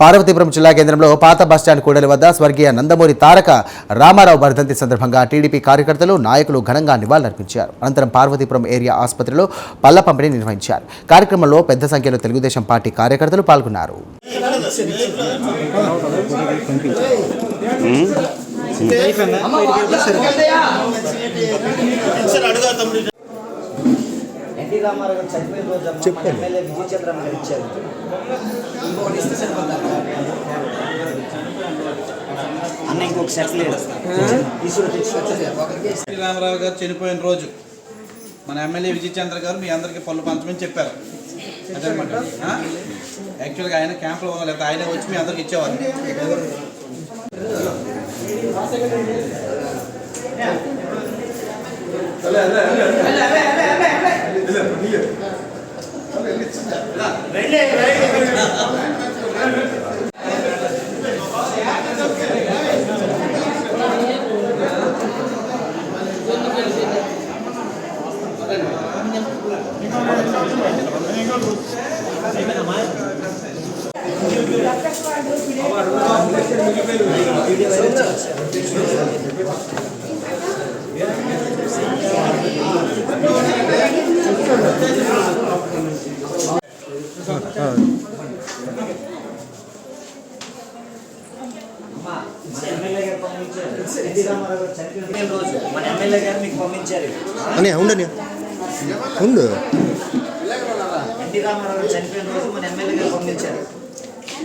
పార్వతీపురం జిల్లా కేంద్రంలో పాత బస్టాండ్ కూడలి వద్ద స్వర్గీయ నందమూరి తారక రామారావు వర్ధంతి సందర్భంగా టీడీపీ కార్యకర్తలు నాయకులు ఘనంగా నివాళులర్పించారు. అనంతరం పార్వతీపురం ఏరియా ఆసుపత్రిలో పళ్ల పంపిణీ నిర్వహించారు. కార్యక్రమంలో పెద్ద సంఖ్యలో తెలుగుదేశం పార్టీ కార్యకర్తలు పాల్గొన్నారు. ఎన్టీ రామారావు గారు చనిపోయిన రోజు మన ఎమ్మెల్యే విజయ చంద్రమ్మ గారు ఇచ్చారు. అన్న ఇంకొక సెట్ లేదు. ఎన్టీ రామారావు గారు చనిపోయిన రోజు మన ఎమ్మెల్యే విజయ చంద్ర గారు మీ అందరికీ పళ్ళు పంచమని చెప్పారు. అదనమాట. యాక్చువల్గా ఆయన క్యాంప్లో లేదా ఆయన వచ్చి మీ అందరికి ఇచ్చేవారు. ఎన్టీ రామారావు గారు చనిపోయిన రోజు మన ఎమ్మెల్యే గారు మీకు పంపించారు. ఎన్టీ రామారావు గారు చనిపోయిన రోజు మన ఎమ్మెల్యే గారు పంపించారు.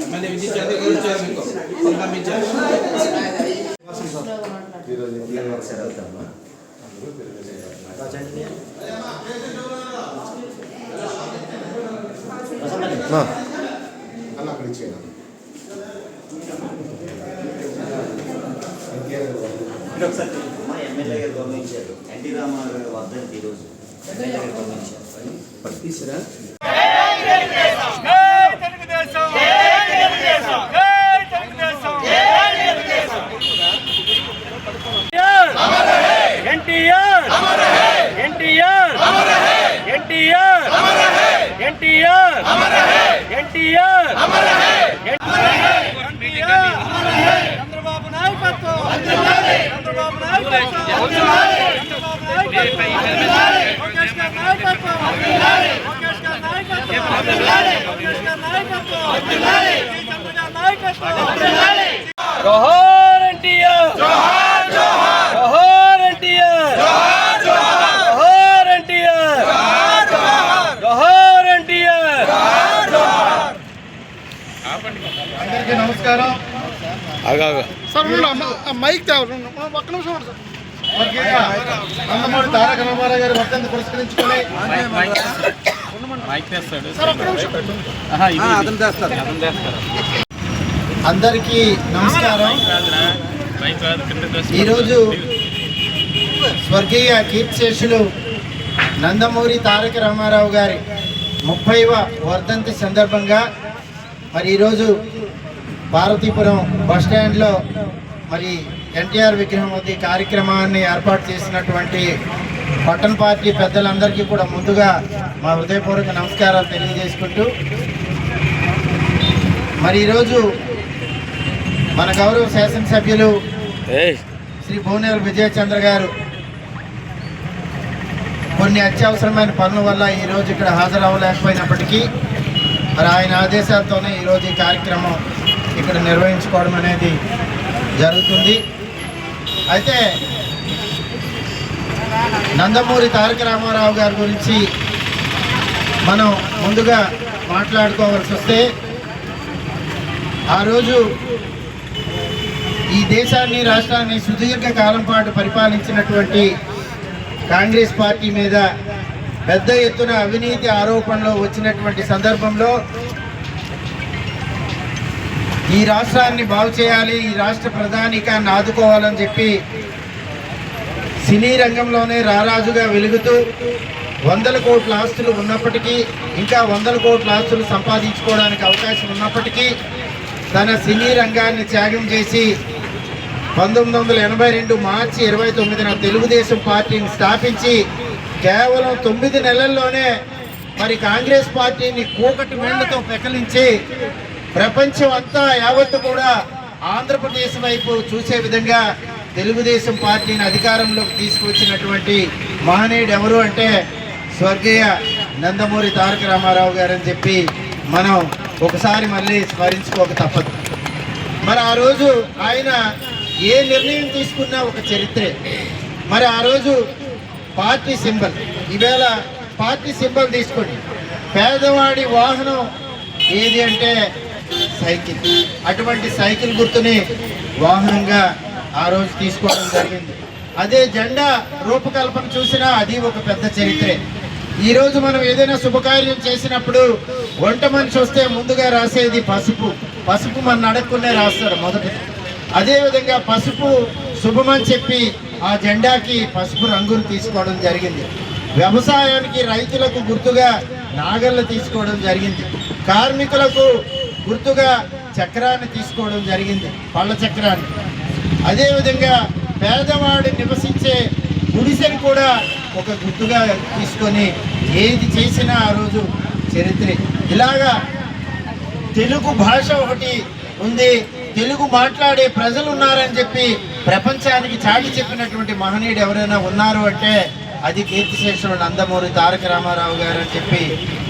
ఎమ్మెల్యే విజయ చంద్ర గారు ఇచ్చారు, మీకు పళ్ళు పంపించారు. మా ఎమ్మెల్యే గారు పంపించారు. ఎన్టీ రామారావు గారు వర్ధంతి ఈరోజు ఎమ్మెల్యే గారు పంపించారు. జోహార్ ఎన్టీఆర్, జోహార్ ఎన్టీఆర్, జోహార్ ఎన్టీఆర్, జోహార్ ఎన్టీఆర్. అందరికీ నమస్కారం. మైక్ ఒక్క నిమిషం. స్వర్గీయ నందమూరి తారక రామారావు గారి వర్ధంతి పురస్కరించుకొని అందరికీ నమస్కారం. ఈరోజు స్వర్గీయ కీర్తిశేషులు నందమూరి తారక రామారావు గారి 30వ వర్ధంతి సందర్భంగా మరి ఈరోజు పార్వతీపురం బస్టాండ్లో మరి ఎన్టీఆర్ విగ్రహం వద్ద కార్యక్రమాన్ని ఏర్పాటు చేసినటువంటి పట్టణ పార్టీ పెద్దలందరికీ కూడా ముందుగా మా హృదయపూర్వక నమస్కారాలు తెలియజేసుకుంటూ మరి ఈరోజు మన గౌరవ శాసనసభ్యులు శ్రీ భువనేరు విజయ చంద్ర గారు కొన్ని అత్యవసరమైన పనుల వల్ల ఈరోజు ఇక్కడ హాజరవ్వలేకపోయినప్పటికీ మరి ఆయన ఆదేశాలతోనే ఈరోజు ఈ కార్యక్రమం ఇక్కడ నిర్వహించుకోవడం అనేది జరుగుతుంది. అయితే నందమూరి తారక రామారావు గారి గురించి మనం ముందుగా మాట్లాడుకోవాల్సి వస్తే ఆ రోజు ఈ దేశాన్ని రాష్ట్రాన్ని సుదీర్ఘ కాలం పాటు పరిపాలించినటువంటి కాంగ్రెస్ పార్టీ మీద పెద్ద ఎత్తున అవినీతి ఆరోపణలు వచ్చినటువంటి సందర్భంలో ఈ రాష్ట్రాన్ని బాగు చేయాలి, ఈ రాష్ట్ర ప్రధానికాన్ని ఆదుకోవాలని చెప్పి సినీ రంగంలోనే రారాజుగా వెలుగుతూ 100 కోట్ల ఆస్తులు ఉన్నప్పటికీ, ఇంకా 100 కోట్ల ఆస్తులు సంపాదించుకోవడానికి అవకాశం ఉన్నప్పటికీ తన సినీ రంగాన్ని త్యాగం చేసి 1982 మార్చి 29న తెలుగుదేశం పార్టీని స్థాపించి కేవలం 9 నెలల్లోనే మరి కాంగ్రెస్ పార్టీని కూకటి మేళ్లతో పెకలించి ప్రపంచం అంతా యావత్తు కూడా ఆంధ్రప్రదేశ్ వైపు చూసే విధంగా తెలుగుదేశం పార్టీని అధికారంలోకి తీసుకువచ్చినటువంటి మహనీయుడు ఎవరు అంటే స్వర్గీయ నందమూరి తారక రామారావు గారు అని చెప్పి మనం ఒకసారి మళ్ళీ స్మరించుకోక తప్పదు. మరి ఆ రోజు ఆయన ఏ నిర్ణయం తీసుకున్నా ఒక చరిత్రే. మరి ఆ రోజు పార్టీ సింబల్, ఈవేళ పార్టీ సింబల్ తీసుకోండి, పేదవాడి వాహనం ఏది అంటే సైకిల్. అటువంటి సైకిల్ గుర్తుని వాహనంగా ఆ రోజు తీసుకోవడం జరిగింది. అదే జెండా రూపకల్పన చూసినా అది ఒక పెద్ద చరిత్రే. ఈరోజు మనం ఏదైనా శుభకార్యం చేసినప్పుడు వంట మనిషి వస్తే ముందుగా రాసేది పసుపు. పసుపు మన అడగకుండా రాస్తారు మొదటిది. అదేవిధంగా పసుపు శుభమని చెప్పి ఆ జెండాకి పసుపు రంగును తీసుకోవడం జరిగింది. వ్యవసాయానికి రైతులకు గుర్తుగా నాగళ్ళు తీసుకోవడం జరిగింది. కార్మికులకు గుర్తుగా చక్రాన్ని తీసుకోవడం జరిగింది, పళ్ళ చక్రాన్ని. అదేవిధంగా పేదవాడు నివసించే గుడిసెని కూడా ఒక గుర్తుగా తీసుకొని ఏది చేసినా ఆ రోజు చరిత్ర. ఇలాగా తెలుగు భాష ఒకటి ఉంది, తెలుగు మాట్లాడే ప్రజలు ఉన్నారని చెప్పి ప్రపంచానికి చాటి చెప్పినటువంటి మహనీయుడు ఎవరైనా ఉన్నారు అంటే అది కీర్తిశేషుడు నందమూరి తారక రామారావు గారు అని చెప్పి